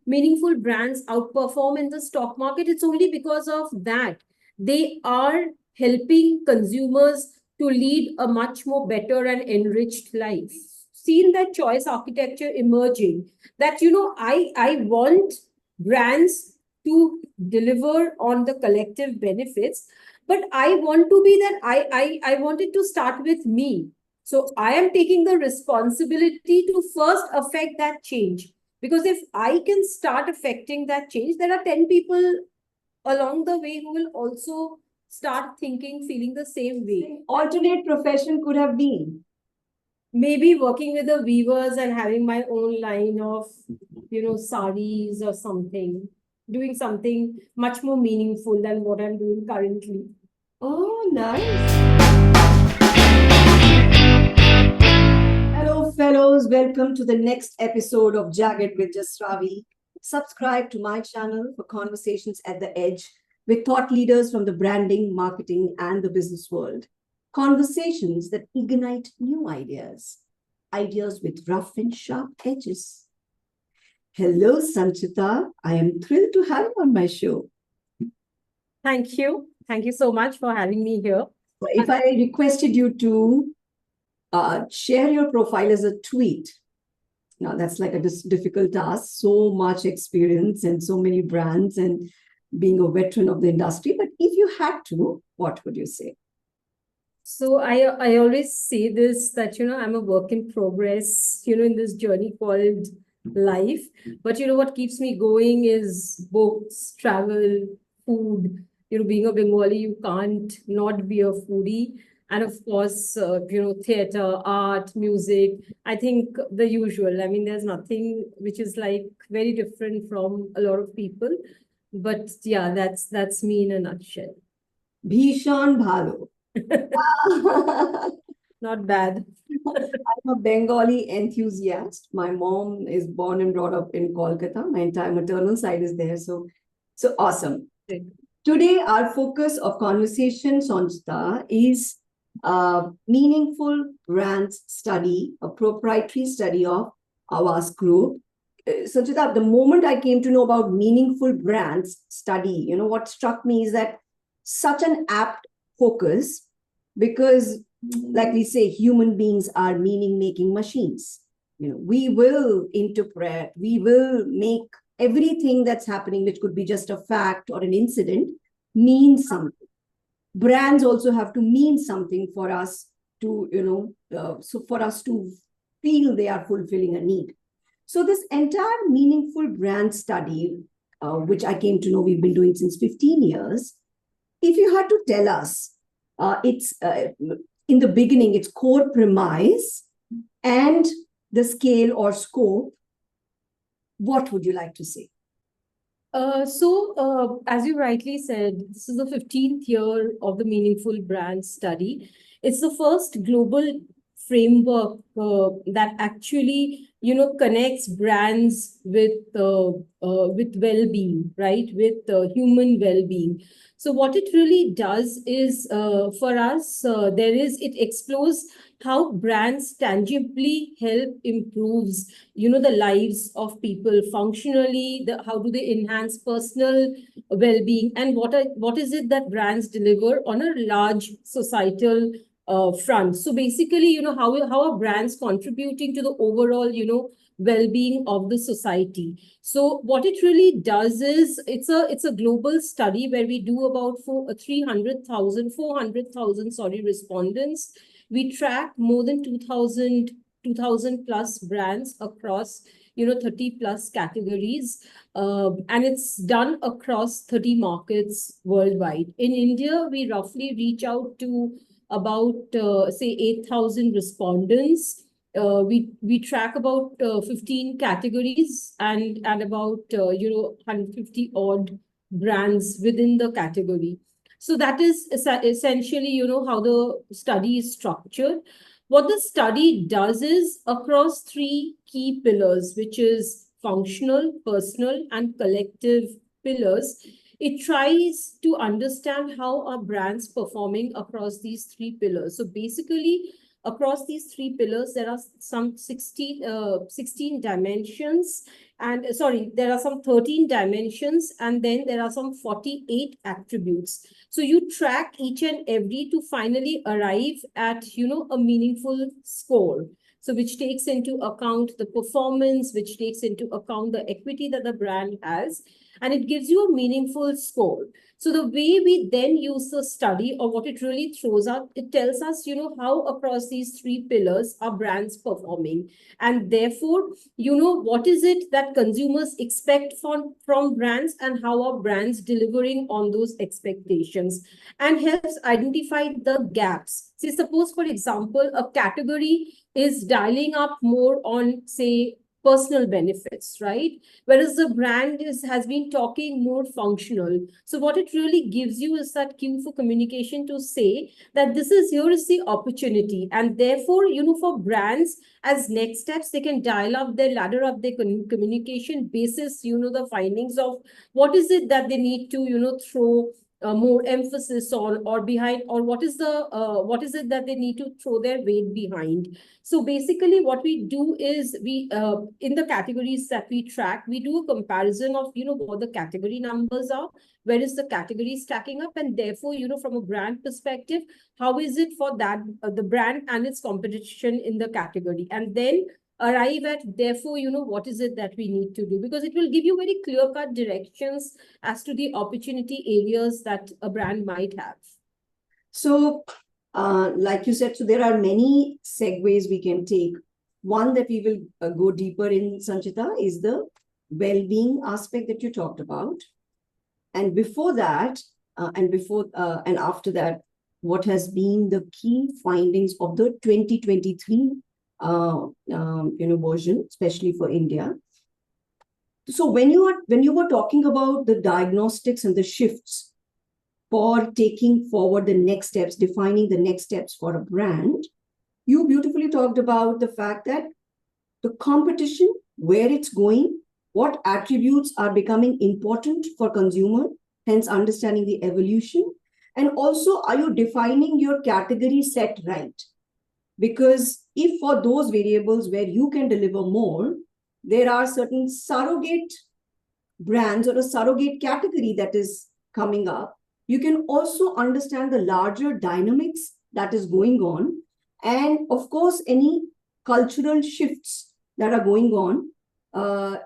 meaningful brands outperform in the stock market, it's only because of that. They are helping consumers to lead a much more better and enriched life. Seen that choice architecture emerging, that, I want brands to deliver on the collective benefits, but I want to be that I wanted to start with me. So I am taking the responsibility to first affect that change. Because if I can start affecting that change, there are 10 people along the way who will also start thinking, feeling the same way. Alternate profession could have been. Maybe working with the weavers and having my own line of, saris or something. Doing something much more meaningful than what I'm doing currently. Oh, nice. Hello, fellows. Welcome to the next episode of Jagged with Jasravi. Subscribe to my channel for conversations at the edge with thought leaders from the branding, marketing, and the business world. Conversations that ignite new ideas. Ideas with rough and sharp edges. Hello, Sanchita. I am thrilled to have you on my show. Thank you. Thank you so much for having me here. If I requested you to share your profile as a tweet, now that's like a difficult task, so much experience and so many brands and being a veteran of the industry. But if you had to, what would you say? So I always say this, that, I'm a work in progress, in this journey called life. But, what keeps me going is books, travel, food. Being a Bengali, you can't not be a foodie. And of course, theater, art, music. I think the usual. I mean, there's nothing which is like very different from a lot of people. But yeah, that's me in a nutshell. Bhishan Bhalo. Not bad. I'm a Bengali enthusiast. My mom is born and brought up in Kolkata. My entire maternal side is there. So awesome. Great. Today, our focus of conversation, Sanchita, is a meaningful brands study, a proprietary study of Havas Group. Sanchita, the moment I came to know about meaningful brands study, what struck me is that such an apt focus, because like we say, human beings are meaning-making machines. We will interpret, we will make everything that's happening, which could be just a fact or an incident, mean something. Brands also have to mean something for us to, so for us to feel they are fulfilling a need. So this entire meaningful brand study, which I came to know we've been doing since 15 years, if you had to tell us, it's in the beginning, its core premise and the scale or scope, what would you like to say? As you rightly said, this is the 15th year of the Meaningful Brand Study. It's the first global framework that actually, connects brands with well-being, right? With human well-being. So what it really does is, for us, it explores how brands tangibly help improves, the lives of people functionally, how do they enhance personal well-being, and what is it that brands deliver on a large societal front. So basically, how are brands contributing to the overall, well-being of the society. So what it really does is, it's a global study where we do about 400,000 respondents. We track more than 2,000 plus brands across 30 plus categories, and it's done across 30 markets worldwide. In India, we roughly reach out to about say 8,000 respondents. We track about 15 categories and about 150 odd brands within the category. So that is essentially how the study is structured. What the study does is, across three key pillars, which is functional, personal, and collective pillars, it tries to understand how are brands performing across these three pillars. So basically, across these three pillars, there are some 16 dimensions, And sorry, there are some 13 dimensions, and then there are some 48 attributes. So you track each and every to finally arrive at, a meaningful score. So which takes into account the performance, which takes into account the equity that the brand has, and it gives you a meaningful score. So the way we then use the study, or what it really throws out, it tells us, how across these three pillars are brands performing. And therefore, what is it that consumers expect from brands, and how are brands delivering on those expectations, and helps identify the gaps. See, suppose, for example, a category is dialing up more on, say, personal benefits, right? Whereas the brand has been talking more functional. So what it really gives you is that cue for communication to say that here is the opportunity. And therefore, for brands, as next steps, they can dial up their ladder up their communication basis, the findings of what is it that they need to, throw more emphasis on, or behind, or what is it that they need to throw their weight behind. So basically what we do is we in the categories that we track, we do a comparison of, what the category numbers are, where is the category stacking up, and therefore, from a brand perspective, how is it for that the brand and its competition in the category, and then arrive at, therefore, what is it that we need to do, because it will give you very clear cut directions as to the opportunity areas that a brand might have. So, like you said, so there are many segues we can take. One that we will go deeper in, Sanchita, is the well-being aspect that you talked about. And before that, and after that, what has been the key findings of the 2023 version, especially for India. So when you were talking about the diagnostics and the shifts for taking forward the next steps, defining the next steps for a brand, you beautifully talked about the fact that the competition, where it's going, what attributes are becoming important for consumer, hence understanding the evolution, and also are you defining your category set right? Because if for those variables where you can deliver more, there are certain surrogate brands or a surrogate category that is coming up, you can also understand the larger dynamics that is going on, and of course any cultural shifts that are going on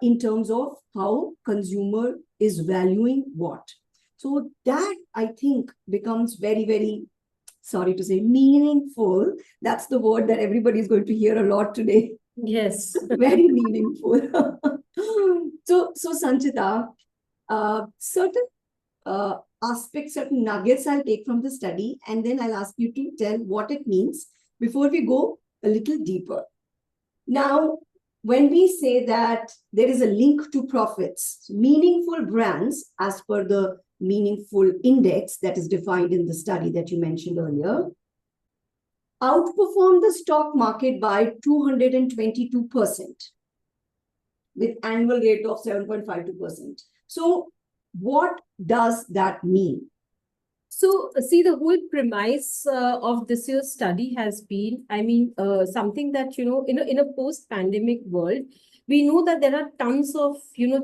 in terms of how consumer is valuing what. So that, I think, becomes very, very, sorry to say, meaningful. That's the word that everybody is going to hear a lot today. Yes. Very meaningful. So Sanchita, certain aspects, certain nuggets I'll take from the study, and then I'll ask you to tell what it means before we go a little deeper. Now, when we say that there is a link to profits, meaningful brands, as per the meaningful index that is defined in the study that you mentioned earlier, outperform the stock market by 222% with annual rate of 7.52%. So what does that mean? So, see, the whole premise of this year's study has been, something that, in a post-pandemic world, we know that there are tons of,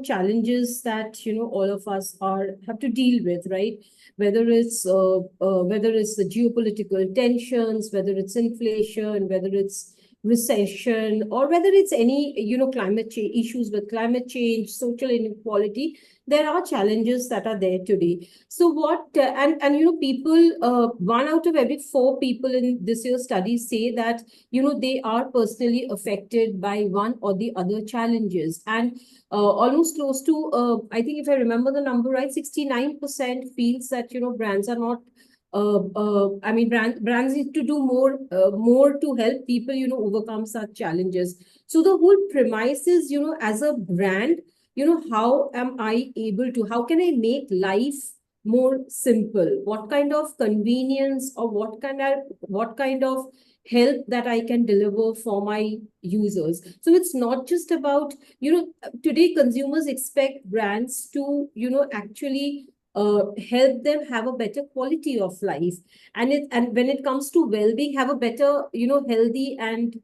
challenges that, all of us have to deal with, right? Whether it's the geopolitical tensions, whether it's inflation, whether it's recession, or whether it's any, climate change issues with climate change, social inequality. There are challenges that are there today. So what people, 1 out of every 4 people in this year's study say that they are personally affected by one or the other challenges, and almost close to I think, if I remember the number right, 69% feels that brands are not brands need to do more to help people overcome such challenges. So the whole premise is, as a brand, how am I able to, how can I make life more simple? What kind of convenience, or what kind of help that I can deliver for my users? So it's not just about, today consumers expect brands to, actually help them have a better quality of life, and when it comes to well-being, have a better, healthy and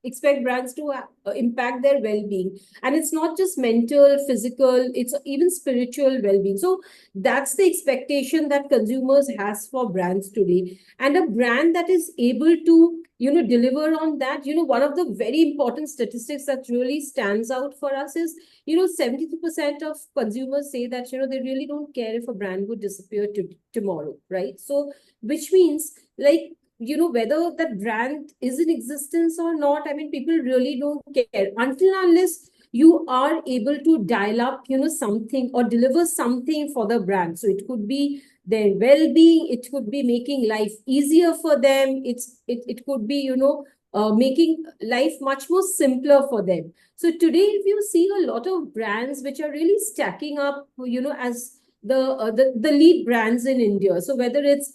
expect brands to impact their well-being. And it's not just mental, physical, it's even spiritual well-being. So that's the expectation that consumers has for brands today. And a brand that is able to, deliver on that, one of the very important statistics that really stands out for us is, 73% of consumers say that, they really don't care if a brand would disappear tomorrow, right? So, which means, like, whether that brand is in existence or not, I mean, people really don't care until unless you are able to dial up, something or deliver something for the brand. So it could be their well-being, it could be making life easier for them, it could be, making life much more simpler for them. So today, if you see a lot of brands which are really stacking up, as the lead brands in India. So whether it's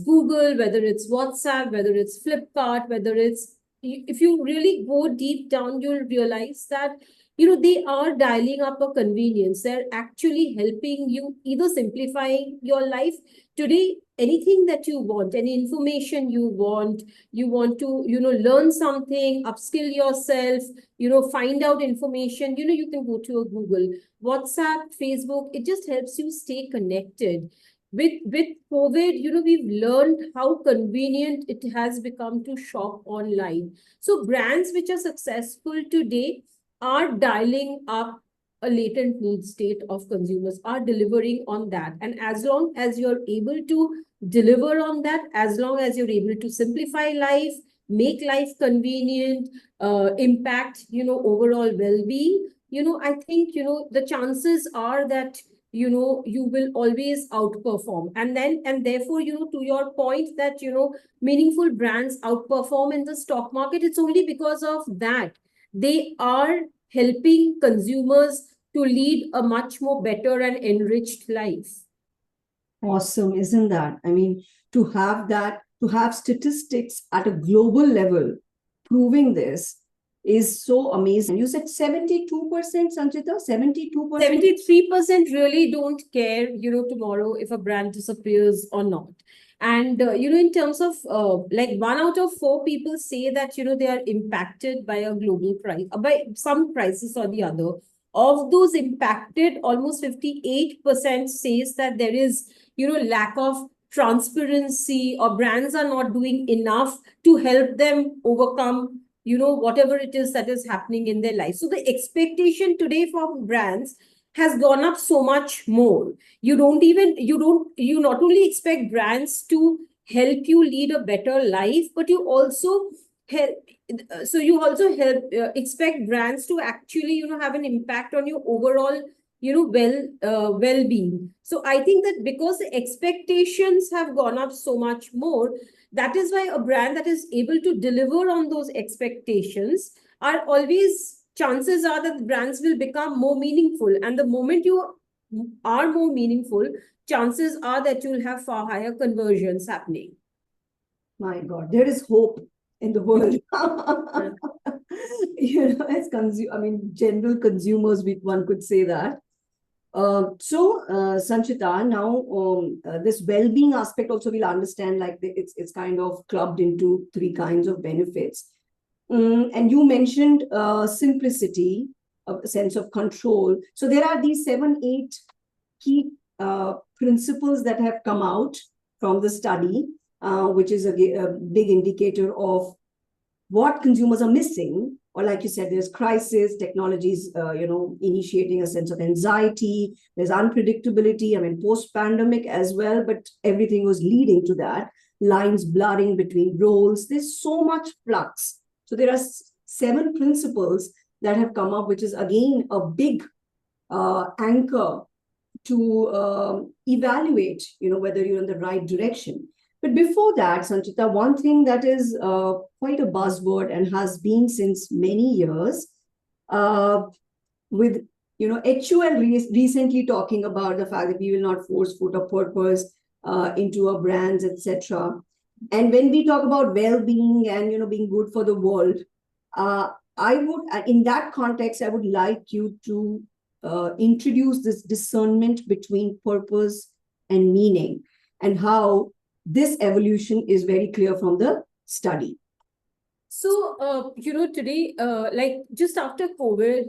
Google, whether it's WhatsApp, whether it's Flipkart, whether it's, if you really go deep down, you'll realize that, they are dialing up a convenience. They're actually helping you, either simplifying your life. Today, anything that you want, any information you want to, learn something, upskill yourself, find out information, you can go to a Google, WhatsApp, Facebook. It just helps you stay connected. With COVID, we've learned how convenient it has become to shop online. So brands which are successful today are dialing up a latent need state of consumers, are delivering on that. And as long as you're able to deliver on that, as long as you're able to simplify life, make life convenient, impact, overall well-being, I think, the chances are that, you will always outperform. And therefore, to your point that, meaningful brands outperform in the stock market, it's only because of that. They are helping consumers to lead a much more better and enriched life. Awesome, isn't that? I mean, to have statistics at a global level proving this is so amazing. You said 72%, Sanchita? 72%? 73% really don't care, tomorrow if a brand disappears or not. And, in terms of like 1 out of 4 people say that, they are impacted by a global price, by some crisis or the other. Of those impacted, almost 58% says that there is, lack of transparency, or brands are not doing enough to help them overcome, whatever it is that is happening in their life. So the expectation today from brands has gone up so much more. You not only expect brands to help you lead a better life, but you also help, you also help expect brands to actually, have an impact on your overall, well-being. So I think that because the expectations have gone up so much more, that is why a brand that is able to deliver on those expectations are always, chances are that brands will become more meaningful. And the moment you are more meaningful, chances are that you'll have far higher conversions happening. My God, there is hope in the world. As general consumers, one could say that. Sanchita, now this well-being aspect also we'll understand, like it's kind of clubbed into 3 kinds of benefits. And you mentioned simplicity, a sense of control. So there are these 7, 8 key principles that have come out from the study, which is a big indicator of what consumers are missing. Or like you said, there's crisis, technologies, initiating a sense of anxiety. There's unpredictability. I mean, post-pandemic as well, but everything was leading to that. Lines blurring between roles. There's so much flux. So there are 7 principles that have come up, which is again a big anchor to evaluate, whether you're in the right direction. But before that, Sanchita, one thing that is quite a buzzword and has been since many years, with HUL recently talking about the fact that we will not force put a purpose into our brands, etc. And when we talk about well-being and being good for the world, I would, in that context, I would like you to introduce this discernment between purpose and meaning, and how this evolution is very clear from the study. Today, like just after COVID,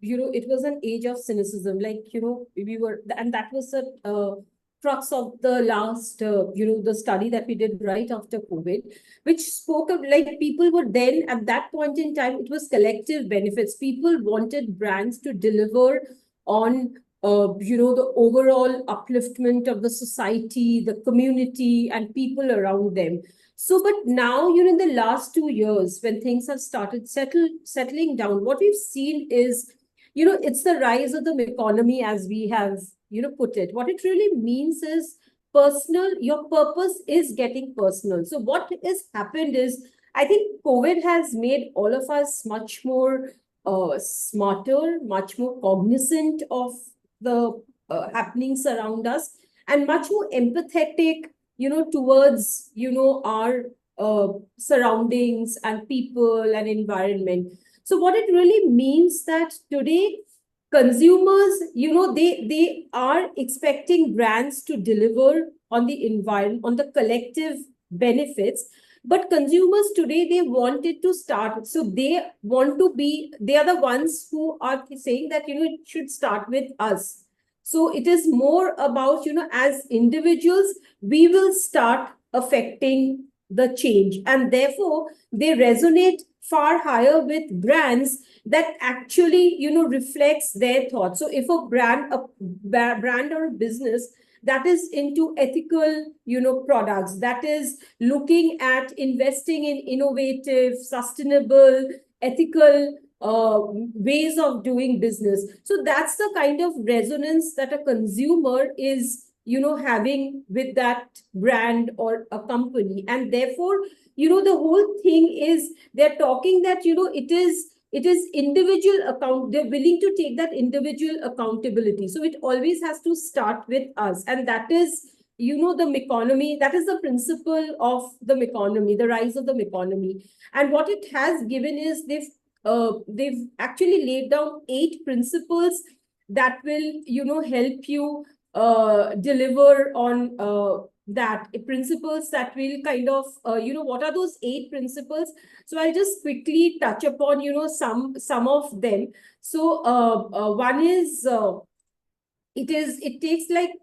it was an age of cynicism. Like, we were, and that was the crux of the last, the study that we did right after COVID, which spoke of like people were then at that point in time, it was collective benefits. People wanted brands to deliver on, the overall upliftment of the society, the community, and people around them. So, but now, in the last 2 years, when things have started settling down, what we've seen is, it's the rise of the economy as we have, put it. What it really means is personal, your purpose is getting personal. So what has happened is, I think COVID has made all of us much more smarter, much more cognizant of the happenings around us, and much more empathetic, towards, our surroundings and people and environment. So what it really means that today consumers, they are expecting brands to deliver on the environment, on the collective benefits. But consumers today, they wanted to start. So they are the ones who are saying that, it should start with us. So it is more about, as individuals, we will start affecting the change. And therefore, they resonate far higher with brands that actually, reflects their thoughts. So if a brand or a business that is into ethical, products, that is looking at investing in innovative, sustainable, ethical ways of doing business. So that's the kind of resonance that a consumer is, having with that brand or a company. And therefore, the whole thing is they're talking that, it is individual account. They're willing to take that individual accountability. So it always has to start with us. And that is, the economy, that is the principle of the economy, the rise of the economy. And what it has given is they've actually laid down 8 principles that will, help you deliver on that principles that will kind of, what are those 8 principles? So I'll just quickly touch upon, some of them. So one is, it takes like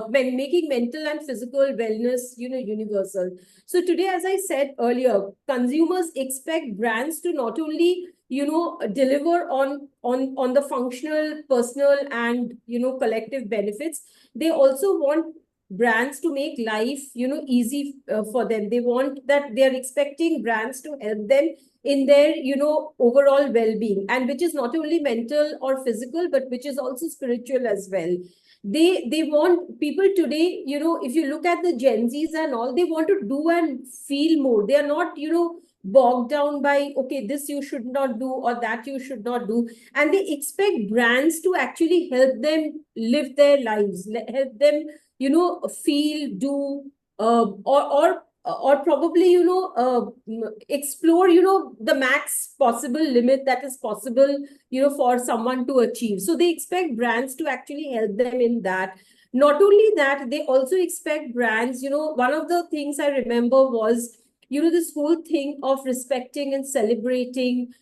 when making mental and physical wellness, universal. So today, as I said earlier, consumers expect brands to not only, deliver on the functional, personal, and, collective benefits. They also want brands to make life, easy for them. They want that, they are expecting brands to help them in their, overall well-being, and which is not only mental or physical, but which is also spiritual as well. They want people today, if you look at the Gen Zs and all, they want to do and feel more. They are not, bogged down by, okay, this you should not do or that you should not do. And they expect brands to actually help them live their lives, help them, feel, do, or probably, explore, the max possible limit that is possible, for someone to achieve. So they expect brands to actually help them in that. Not only that, they also expect brands, one of the things I remember was, this whole thing of respecting and celebrating,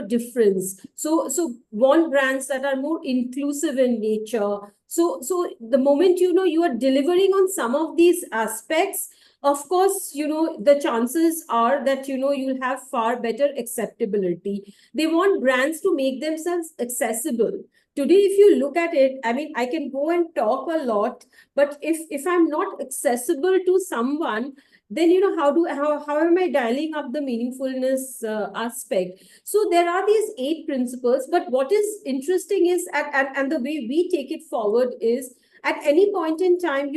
difference. So want brands that are more inclusive in nature. So the moment, you are delivering on some of these aspects, of course, the chances are that, you'll have far better acceptability. They want brands to make themselves accessible. Today, if you look at it, I mean, I can go and talk a lot, but if I'm not accessible to someone, then, how am I dialing up the meaningfulness aspect? So there are these 8 principles, but what is interesting is, and the way we take it forward is, at any point in time,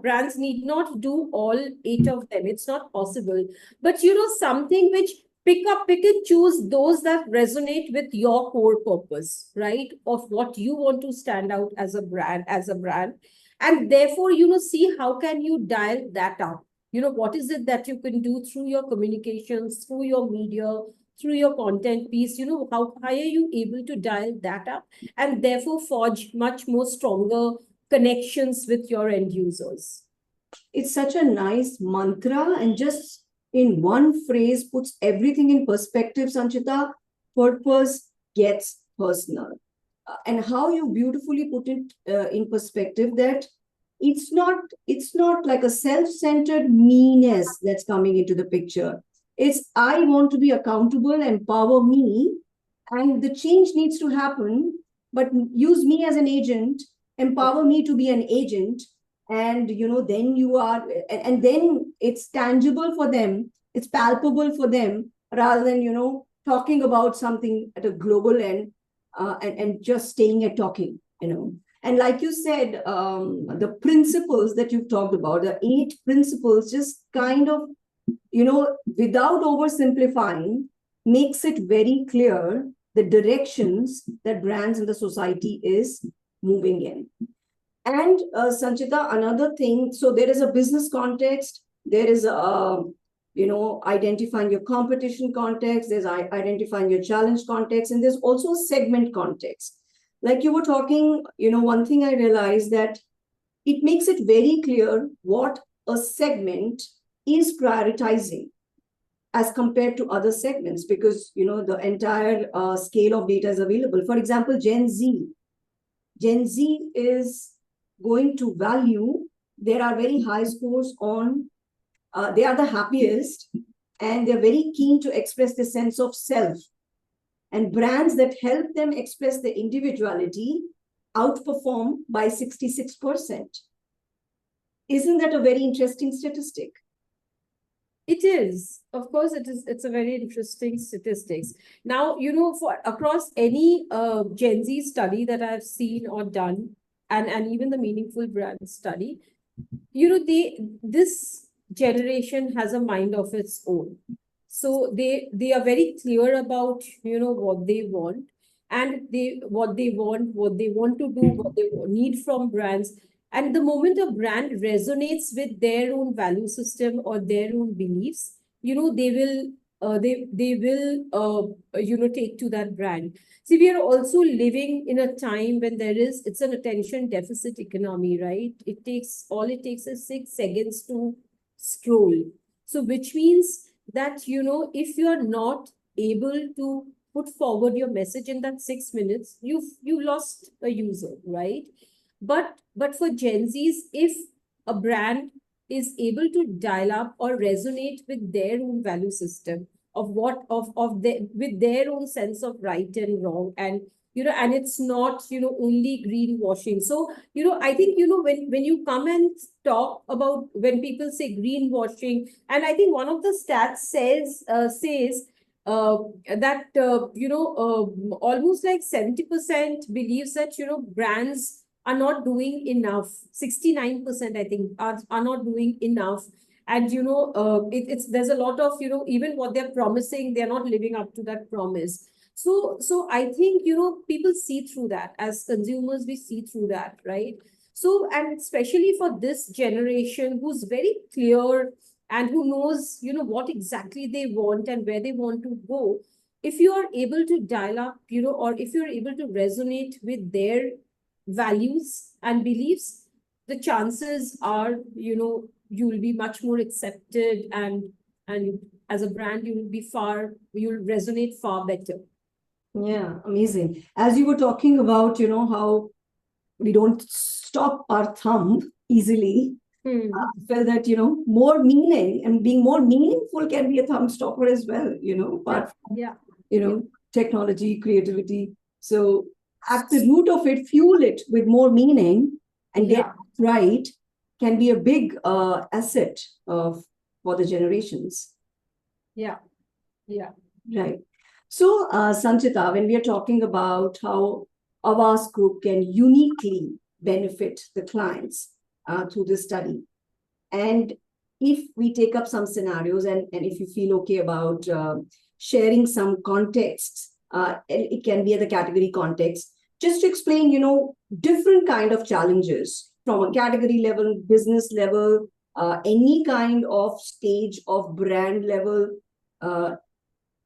brands need not do all 8 of them. It's not possible. But, something which pick and choose those that resonate with your core purpose, right? Of what you want to stand out as a brand. And therefore, see how can you dial that up? What is it that you can do through your communications, through your media, through your content piece? How are you able to dial that up and therefore forge much more stronger connections with your end users? It's such a nice mantra, and just in one phrase puts everything in perspective, Sanchita. Purpose gets personal. And how you beautifully put it in perspective, that it's not like a self-centered meanness that's coming into the picture. It's, I want to be accountable, empower me, and the change needs to happen, but use me as an agent, empower me to be an agent. And then you are, and then it's tangible for them, it's palpable for them, rather than talking about something at a global end, and just staying at talking. And like you said, the principles that you've talked about, the 8 principles, just kind of, without oversimplifying, makes it very clear the directions that brands in the society is moving in. And Sanchita, another thing, so there is a business context, there is a, identifying your competition context, there's identifying your challenge context, and there's also a segment context. Like you were talking, one thing I realized, that it makes it very clear what a segment is prioritizing as compared to other segments, because the entire scale of data is available. For example, Gen Z is going to value, there are very high scores on, they are the happiest, and they're very keen to express the sense of self. And brands that help them express their individuality outperform by 66%. Isn't that a very interesting statistic? It is, of course, it is. It's a very interesting statistics. Now, for across any Gen Z study that I've seen or done, and even the meaningful brand study, this generation has a mind of its own. So they are very clear about what they want, and what they want to do, what they need from brands. And the moment a brand resonates with their own value system or their own beliefs, they will take to that brand. See, we are also living in a time when it's an attention deficit economy, right? It takes is 6 seconds to scroll. So which means that, if you are not able to put forward your message in that 6 minutes, you lost a user, right? But for Gen Zs, if a brand is able to dial up or resonate with their own value system with their own sense of right and wrong, and and it's not only greenwashing. So I think when you come and talk about, when people say greenwashing, and I think one of the stats says that almost like 70% believes that brands are not doing enough. 69%, I think, are not doing enough. And it's there's a lot of even what they're promising, they're not living up to that promise. So I think people see through that. As consumers, we see through that, right? So, and especially for this generation who's very clear and who knows what exactly they want and where they want to go, if you are able to dial up or if you're able to resonate with their values and beliefs, the chances are you will be much more accepted, and as a brand you'll resonate far better. Yeah, amazing. As you were talking about, how we don't stop our thumb easily, I felt that, more meaning and being more meaningful can be a thumb stopper as well, apart from, technology, creativity. So at the root of it, fuel it with more meaning and get it right, can be a big asset for the generations. Yeah. Right. So, Sanchita, when we are talking about how Havas Group can uniquely benefit the clients through this study, and if we take up some scenarios, and if you feel okay about sharing some contexts, it can be at the category context, just to explain, different kind of challenges from a category level, business level, any kind of stage of brand level,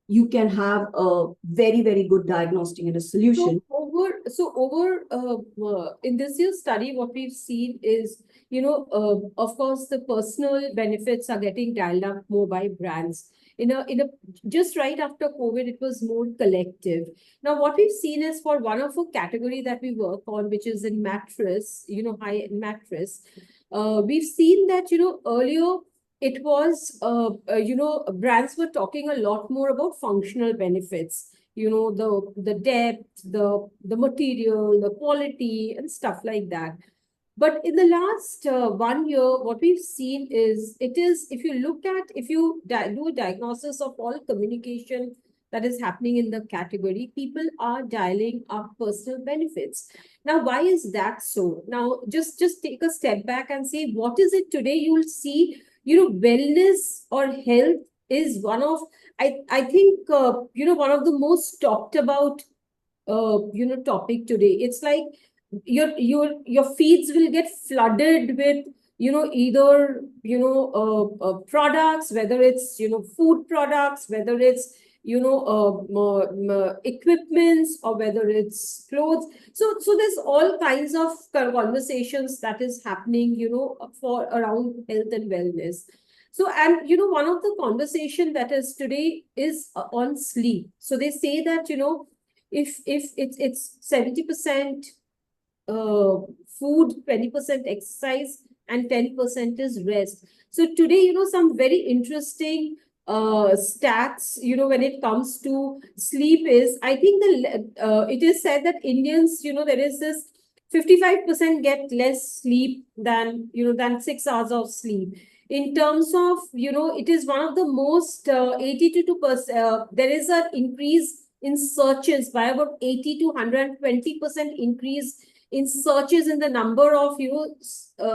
you can have a very, very good diagnostic and a solution. In this year's study, what we've seen is, of course, the personal benefits are getting dialed up more by brands. Just right after COVID, it was more collective. Now, what we've seen is for one of a category that we work on, which is in mattress, high-end mattress, we've seen that, earlier it was, brands were talking a lot more about functional benefits, the depth, the material, the quality, and stuff like that. But in the last 1 year, what we've seen is if you look at, if you do a diagnosis of all communication that is happening in the category, people are dialing up personal benefits. Now, why is that so? Now, just take a step back and say, what is it today? You'll see, wellness or health is one of, I think, one of the most talked about, topic today. It's like your feeds will get flooded with, either, products, whether it's, food products, whether it's, equipments, or whether it's clothes. So there's all kinds of conversations that is happening, for around health and wellness. So, and, one of the conversation that is today is on sleep. So they say that, if it's 70% food, 20% exercise, and 10% is rest. So today, some very interesting stats, when it comes to sleep is, I think it is said that Indians, there is this 55% get less sleep than 6 hours of sleep. In terms of, it is one of the most 82%, there is an increase in searches by about 80 to 120% increase in searches in the number of,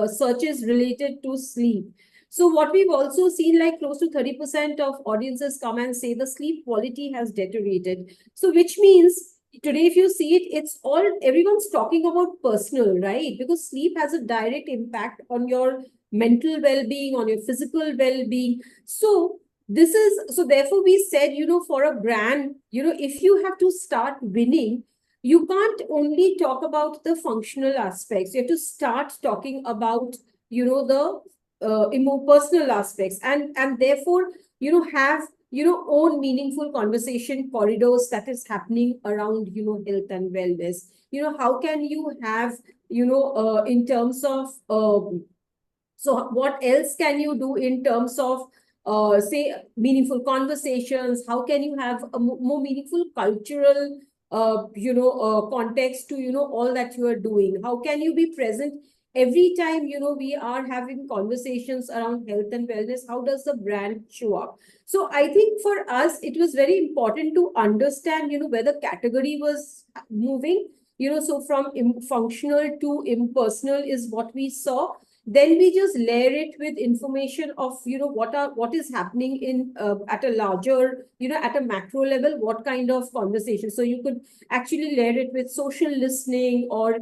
searches related to sleep. So what we've also seen, like close to 30% of audiences come and say the sleep quality has deteriorated. So which means today, if you see it, everyone's talking about personal, right? Because sleep has a direct impact on your mental well-being, on your physical well-being. So therefore we said, for a brand, if you have to start winning, you can't only talk about the functional aspects. You have to start talking about, the more personal aspects, and therefore, have, own meaningful conversation corridors that is happening around, health and wellness. How can you have, in terms of, so what else can you do in terms of, say, meaningful conversations? How can you have a more meaningful cultural, context to, all that you are doing? How can you be present every time, we are having conversations around health and wellness? How does the brand show up? So I think for us, it was very important to understand, where the category was moving, so from functional to impersonal is what we saw. Then we just layer it with information of, what is happening in, at a larger, at a macro level, what kind of conversation. So you could actually layer it with social listening or,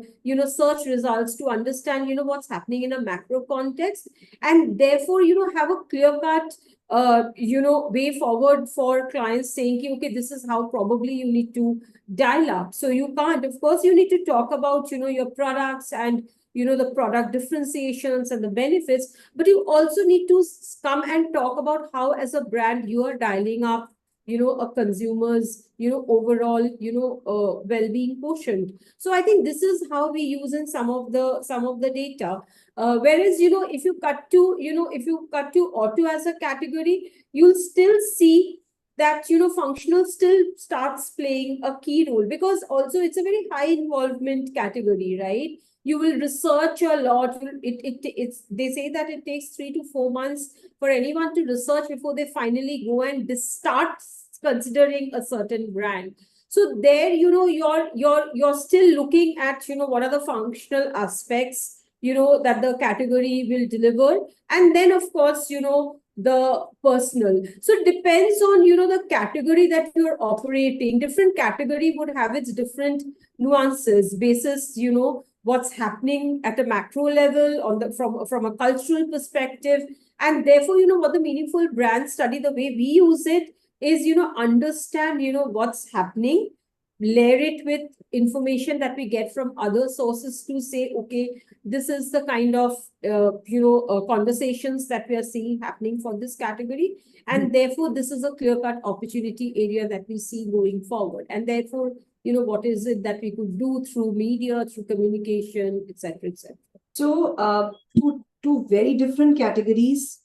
search results to understand, what's happening in a macro context, and therefore, have a clear cut, way forward for clients saying, okay, this is how probably you need to dial up. So you can't, of course, you need to talk about, your products and, the product differentiations and the benefits, but you also need to come and talk about how, as a brand, you are dialing up, a consumer's, overall, well-being quotient. So I think this is how we use in some of the data. Whereas, if you cut to auto as a category, you'll still see that, functional still starts playing a key role, because also it's a very high involvement category, right? You will research a lot. They say that it takes 3 to 4 months for anyone to research before they finally go and start considering a certain brand. So there, you're still looking at, what are the functional aspects, that the category will deliver. And then, of course, the personal. So it depends on, the category that you're operating. Different category would have its different nuances basis, what's happening at a macro level on the from a cultural perspective. And therefore, what the meaningful brand study, the way we use it, is, understand, what's happening, layer it with information that we get from other sources to say, okay, this is the kind of, conversations that we are seeing happening for this category. And therefore, this is a clear-cut opportunity area that we see going forward. And therefore, what is it that we could do through media, through communication, etc., etc. So, two very different categories,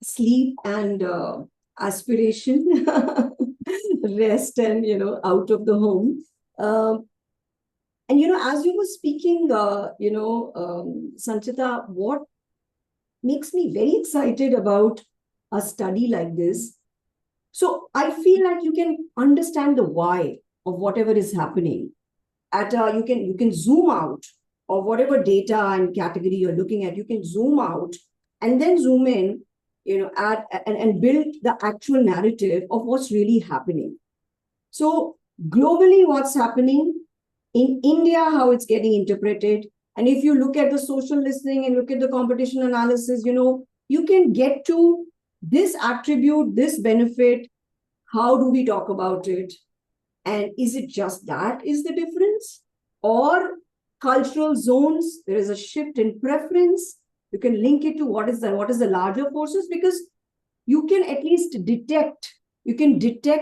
sleep and aspiration, rest and, out of the home. And, as you were speaking, Sanchita, what makes me very excited about a study like this. So I feel like you can understand the why of whatever is happening. You can zoom out of whatever data and category you're looking at. You can zoom out and then zoom in, and build the actual narrative of what's really happening. So globally, what's happening in India, how it's getting interpreted. And if you look at the social listening and look at the competition analysis, you can get to this attribute, this benefit. How do we talk about it? And is it just that is the difference? Or cultural zones, there is a shift in preference. You can link it to what is the larger forces, because you can at least detect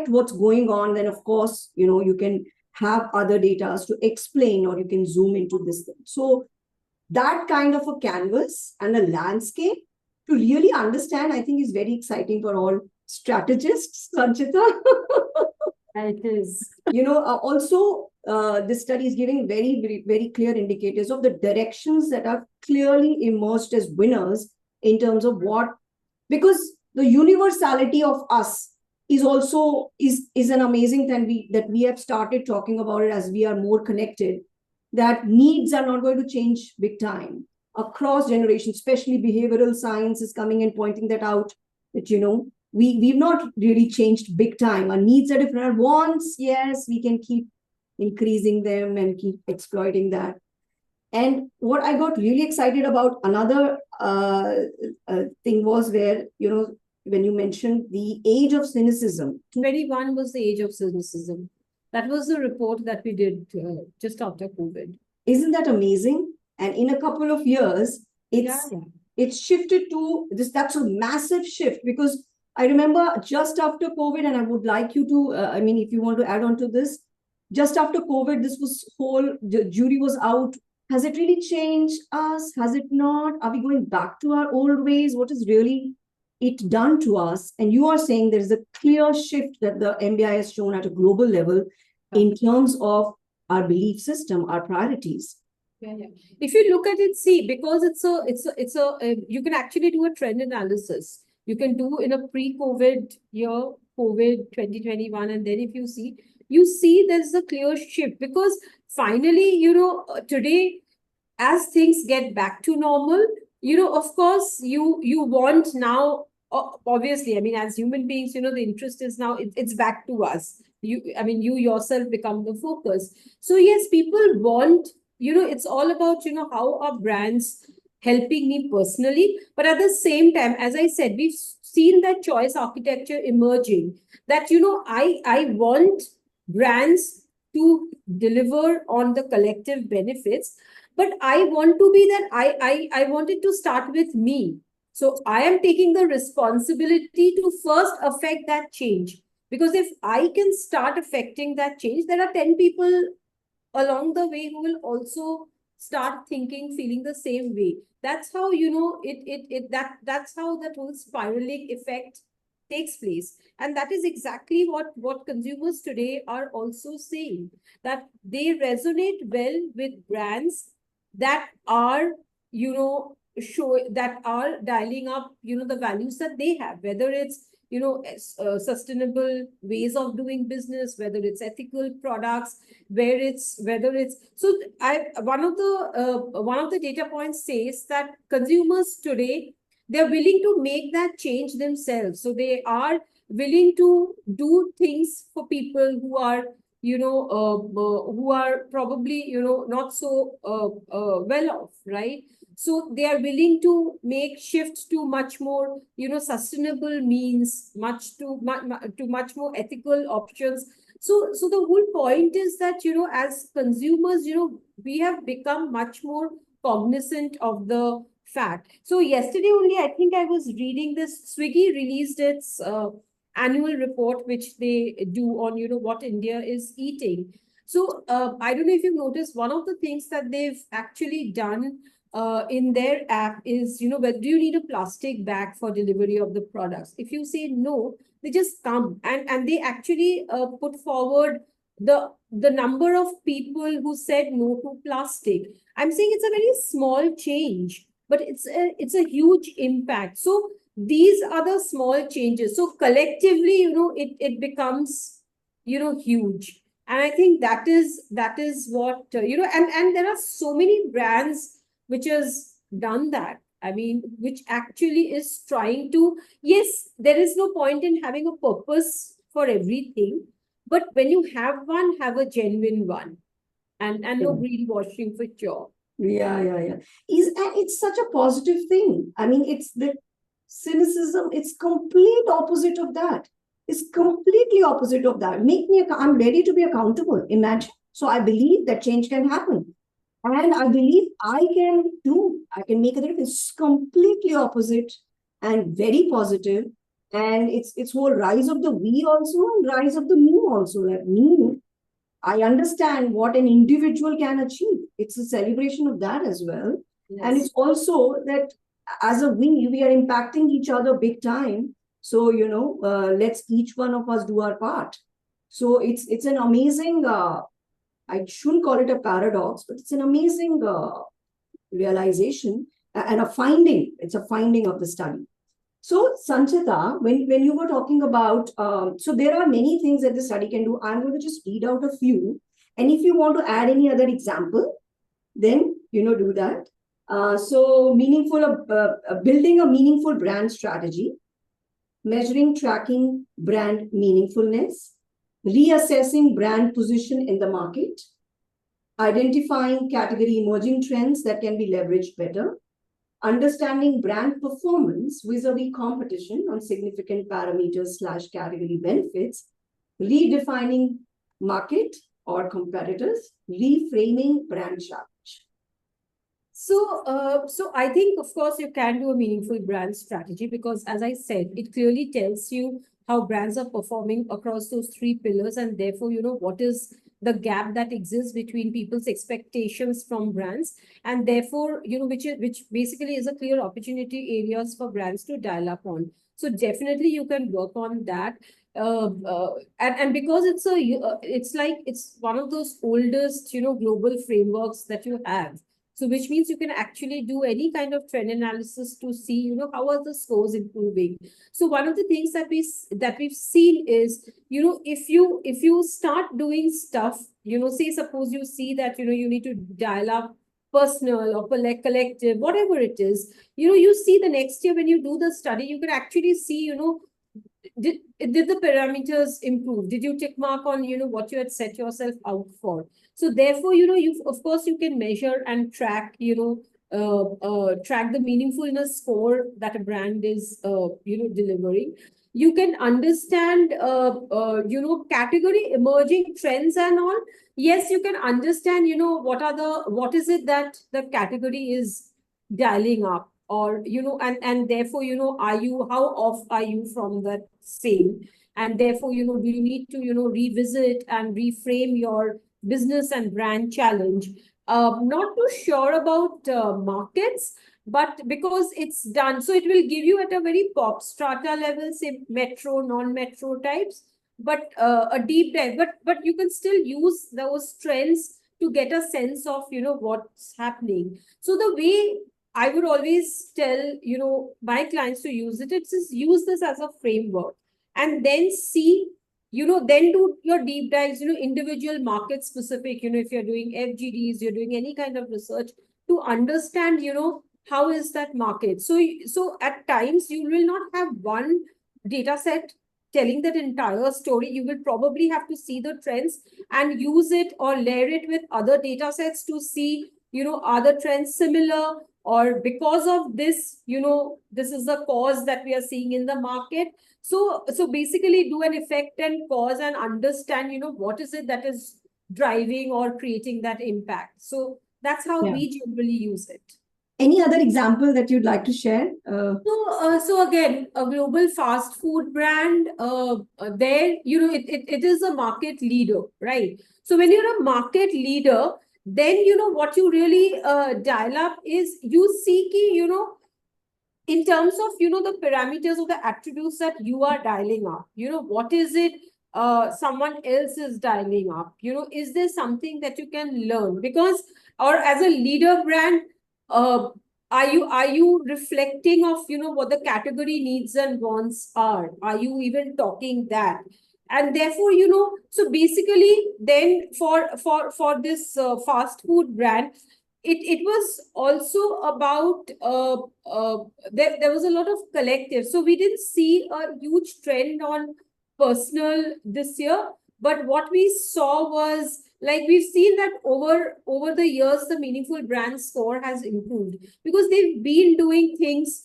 what's going on. Then of course, you can have other data to explain, or you can zoom into this thing. So that kind of a canvas and a landscape to really understand, I think, is very exciting for all strategists, Sanchita. It is. Also, this study is giving very, very, very clear indicators of the directions that are clearly emerged as winners in terms of what, because the universality of us is also is an amazing thing that we have started talking about it as we are more connected, that needs are not going to change big time across generations. Especially behavioral science is coming and pointing that out, that we've not really changed big time. Our needs are different. Our wants, yes, we can keep increasing them and keep exploiting that. And what I got really excited about, another thing was where, when you mentioned the age of cynicism. 21 was the age of cynicism. That was the report that we did just after COVID. Isn't that amazing? And in a couple of years, it's shifted to this. That's a massive shift, because I remember just after COVID, and I would like you to, if you want to add on to this, just after COVID, this was the jury was out. Has it really changed us? Has it not? Are we going back to our old ways? What is really it done to us? And you are saying there is a clear shift that the MBI has shown at a global level in terms of our belief system, our priorities. Yeah. If you look at it, see, because you can actually do a trend analysis. You can do in a pre-COVID year, COVID 2021, and then if you see there's a clear shift, because finally, today, as things get back to normal, of course, you want now, obviously, as human beings, the interest is now, it's back to us. You yourself become the focus. So yes, people want, it's all about, how are brands helping me personally. But at the same time, as I said, we've seen that choice architecture emerging, that, I want brands to deliver on the collective benefits, but I want to be that I want it to start with me. So I am taking the responsibility to first affect that change. Because if I can start affecting that change, there are 10 people along the way who will also start thinking, feeling the same way. That's how, that's how that whole spiraling effect takes place. And that is exactly what consumers today are also saying, that they resonate well with brands that are, that are dialing up, the values that they have, whether it's, sustainable ways of doing business, whether it's ethical products, whether it's so one of the data points says that consumers today, they're willing to make that change themselves. So they are willing to do things for people who are who are probably, not so well off, right? So they are willing to make shift to much more, sustainable means, to much more ethical options. So the whole point is that, as consumers, we have become much more cognizant of the fact. So yesterday only, I think I was reading this, Swiggy released its annual report, which they do on, what India is eating. So I don't know if you've noticed, one of the things that they've actually done in their app is, whether do you need a plastic bag for delivery of the products? If you say no, they just come, and they actually put forward the number of people who said no to plastic. I'm saying it's a very small change, but it's a huge impact. So these are the small changes. So collectively, it becomes, huge. And I think that is what, and there are so many brands which has done that. I mean, which actually is trying to, yes, there is no point in having a purpose for everything, but when you have a genuine one, and no greenwashing for sure. Yeah. And it's such a positive thing. I mean, it's the cynicism, it's complete opposite of that. It's completely opposite of that. I'm ready to be accountable. Imagine. So I believe that change can happen. And I believe I can make a difference. It's completely opposite and very positive. And it's whole rise of the we also and rise of the me also. Like me, I understand what an individual can achieve. It's a celebration of that as well. Yes. And it's also that as a we are impacting each other big time. So, let's each one of us do our part. So it's an amazing, I shouldn't call it a paradox, but it's an amazing realization and a finding. It's a finding of the study. So, Sanchita, when you were talking about, so there are many things that the study can do. I'm going to just read out a few. And if you want to add any other example, then, do that. Building a meaningful brand strategy, measuring, tracking brand meaningfulness, reassessing brand position in the market, identifying category emerging trends that can be leveraged better, understanding brand performance vis-a-vis competition on significant parameters/category benefits, redefining market or competitors, reframing brand challenge. So I think, of course, you can do a meaningful brand strategy because, as I said, it clearly tells you how brands are performing across those three pillars, and therefore, what is the gap that exists between people's expectations from brands, and therefore, which basically is a clear opportunity areas for brands to dial up on. So definitely, you can work on that. And because it's one of those oldest, global frameworks that you have. So which means you can actually do any kind of trend analysis to see, how are the scores improving. So one of the things that we've seen is, if you start doing stuff, say suppose you see that, you need to dial up personal or collective, whatever it is, you see the next year when you do the study, you can actually see, did the parameters improve? Did you tick mark on, what you had set yourself out for? So therefore, you of course you can measure and track, track the meaningfulness score that a brand is, delivering. You can understand, category emerging trends and all. Yes, you can understand, what is it that the category is dialing up, or and therefore, how off are you from that same, and therefore, do you need to revisit and reframe your business and brand challenge. Not too sure about markets, but because it's done, so it will give you at a very pop strata level, say metro, non-metro types, but a deep dive, but you can still use those trends to get a sense of what's happening. So the way I would always tell, my clients to use it. It's just use this as a framework and then see, then do your deep dives, individual market specific, if you're doing FGDs, you're doing any kind of research to understand, how is that market. So at times you will not have one data set telling that entire story. You will probably have to see the trends and use it or layer it with other data sets to see, are the trends similar, or because of this, this is the cause that we are seeing in the market. So basically do an effect and cause and understand, what is it that is driving or creating that impact. So that's how Yeah. we generally use it. Any other example that you'd like to share? So again, a global fast food brand, there, it is a market leader, right? So when you're a market leader, then, what you really dial up is you see key, in terms of, the parameters of the attributes that you are dialing up, what is it someone else is dialing up, is there something that you can learn? Because, or as a leader brand, uh, are you reflecting of, what the category needs and wants are you even talking that? And therefore, so basically then for this fast food brand, it was also about there was a lot of collective. So we didn't see a huge trend on personal this year, but what we saw was, like, we've seen that over the years the meaningful brand score has improved because they've been doing things,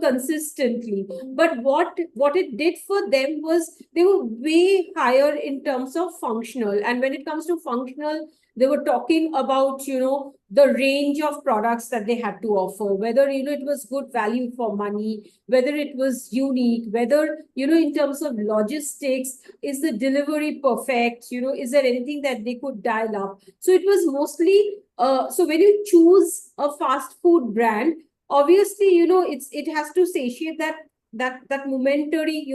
consistently. But what it did for them was they were way higher in terms of functional. And when it comes to functional, they were talking about, the range of products that they had to offer, whether, it was good value for money, whether it was unique, whether, in terms of logistics, is the delivery perfect, is there anything that they could dial up? So it was mostly, so when you choose a fast food brand, obviously, it has to satiate that momentary,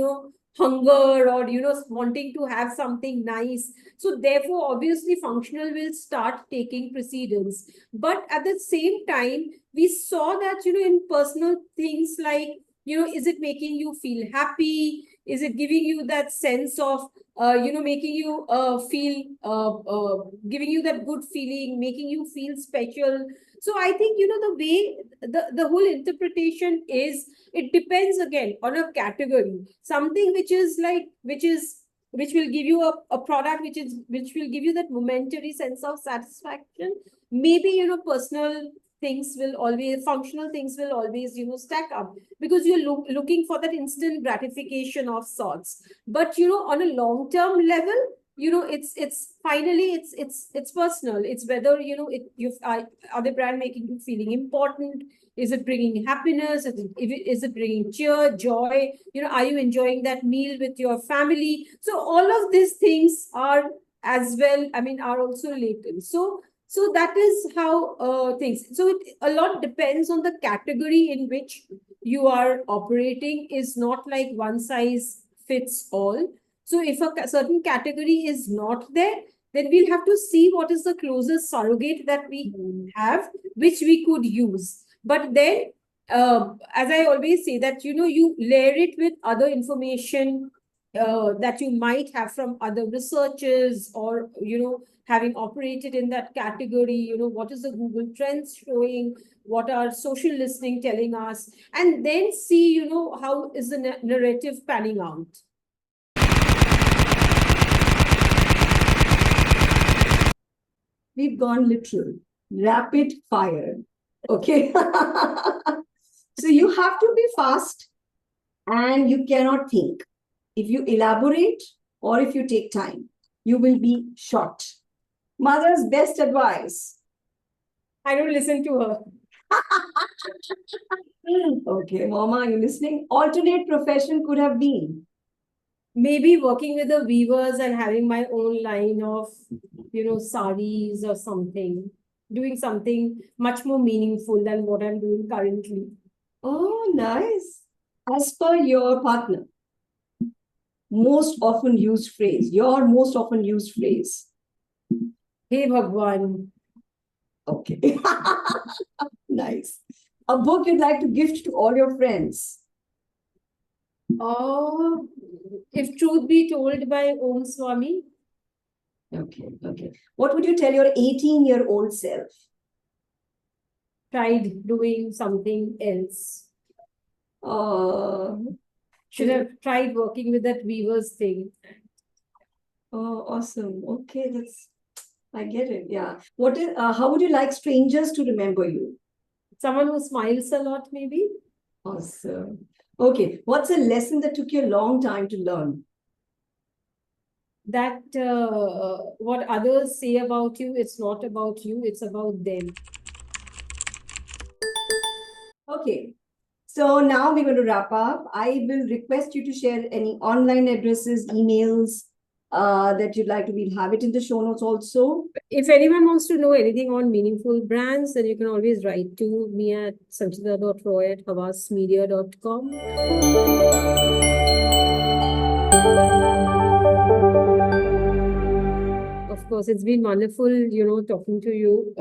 hunger, or, wanting to have something nice. So therefore, obviously, functional will start taking precedence. But at the same time, we saw that, in personal things like, is it making you feel happy? Is it giving you that sense of, making you feel, giving you that good feeling, making you feel special? So I think, the way the whole interpretation is, it depends again on a category. Something which is like, which will give you a product which will give you that momentary sense of satisfaction. Maybe, personal things will always, functional things will always, stack up, because you're looking for that instant gratification of sorts. But, on a long term level, it's finally, it's personal. It's whether, are the brand making you feeling important? Is it bringing happiness? Is it bringing cheer, joy? Are you enjoying that meal with your family? So all of these things are, as well, I mean, are also related. So that is how things. So a lot depends on the category in which you are operating. Is not like one size fits all. So if a certain category is not there, then we'll have to see what is the closest surrogate that we have, which we could use. But then, as I always say, that, you layer it with other information that you might have from other researchers, or, having operated in that category, what is the Google Trends showing, what are social listening telling us, and then see, how is the narrative panning out. We've gone literal, rapid fire. Okay. So you have to be fast and you cannot think. If you elaborate or if you take time, you will be short. Mother's best advice. I don't listen to her. Okay, Mama, are you listening? Alternate profession could have been. Maybe working with the weavers and having my own line of, saris or something, doing something much more meaningful than what I'm doing currently. Oh, nice. As per your partner, most often used phrase, your most often used phrase. Hey Bhagwan. Okay. Nice. A book you'd like to gift to all your friends. Oh, If Truth Be Told by Om Swami. Okay, okay. What would you tell your 18-year-old self? Tried doing something else. should have tried working with that weavers thing. Oh, awesome. Okay, I get it. Yeah. How would you like strangers to remember you? Someone who smiles a lot, maybe. Awesome. Okay, what's a lesson that took you a long time to learn? That what others say about you, it's not about you, it's about them. Okay, so now we're going to wrap up. I will request you to share any online addresses, emails that you'd like to. We'll have it in the show notes also. If anyone wants to know anything on meaningful brands, then you can always write to me at sanchita.roy@havasmedia.com. Of course, it's been wonderful, talking to you,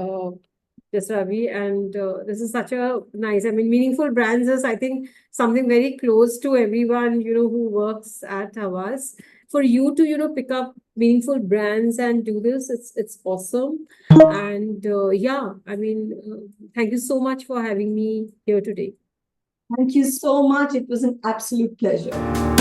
just Ravi, and this is such a nice, meaningful brands is, I think, something very close to everyone, who works at Havas. For you to, pick up meaningful brands and do this, it's awesome. And thank you so much for having me here today. Thank you so much. It was an absolute pleasure.